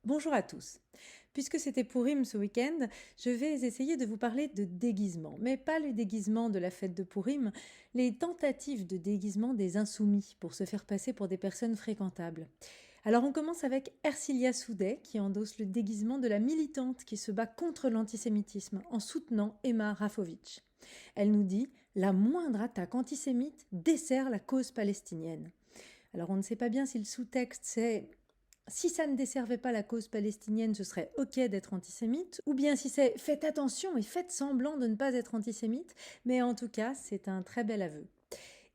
Bonjour à tous. Puisque c'était Pourim ce week-end, je vais essayer de vous parler de déguisement, mais pas les déguisements de la fête de Pourim, les tentatives de déguisement des insoumis pour se faire passer pour des personnes fréquentables. Alors on commence avec Ercilia Soudet qui endosse le déguisement de la militante qui se bat contre l'antisémitisme en soutenant Emma Rafovitch. Elle nous dit « La moindre attaque antisémite dessert la cause palestinienne ». Alors on ne sait pas bien si le sous-texte c'est si ça ne desservait pas la cause palestinienne, ce serait ok d'être antisémite, ou bien si c'est faites attention et faites semblant de ne pas être antisémite, mais en tout cas, c'est un très bel aveu.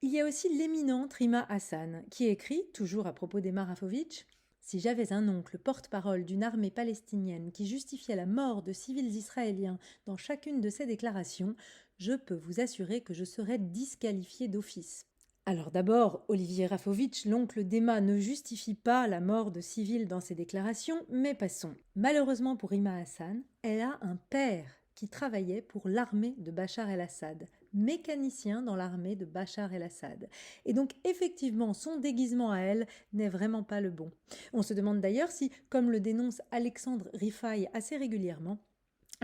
Il y a aussi l'éminente Rima Hassan, qui écrit, toujours à propos d'Emma Rafovitch, si j'avais un oncle porte-parole d'une armée palestinienne qui justifiait la mort de civils israéliens dans chacune de ses déclarations, je peux vous assurer que je serais disqualifié d'office. Alors d'abord, Olivier Rafovitch, l'oncle d'Emma, ne justifie pas la mort de civils dans ses déclarations, mais passons. Malheureusement pour Rima Hassan, elle a un père qui travaillait pour l'armée de Bachar el-Assad, mécanicien dans l'armée de Bachar el-Assad. Et donc effectivement, son déguisement à elle n'est vraiment pas le bon. On se demande d'ailleurs si, comme le dénonce Alexandre Rifaï assez régulièrement,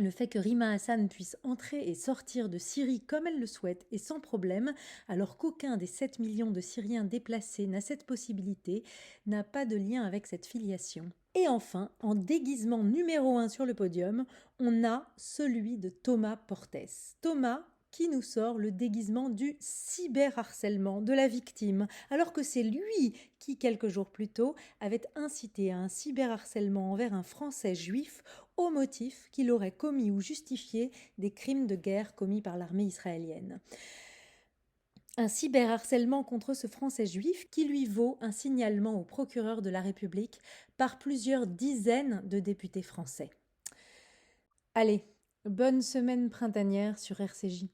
le fait que Rima Hassan puisse entrer et sortir de Syrie comme elle le souhaite et sans problème, alors qu'aucun des 7 millions de Syriens déplacés n'a cette possibilité, n'a pas de lien avec cette filiation. Et enfin, en déguisement numéro 1 sur le podium, on a celui de Thomas Portes. Thomas qui nous sort le déguisement du cyberharcèlement de la victime, alors que c'est lui qui, quelques jours plus tôt, avait incité à un cyberharcèlement envers un Français juif au motif qu'il aurait commis ou justifié des crimes de guerre commis par l'armée israélienne. Un cyberharcèlement contre ce Français juif qui lui vaut un signalement au procureur de la République par plusieurs dizaines de députés français. Allez, bonne semaine printanière sur RCJ.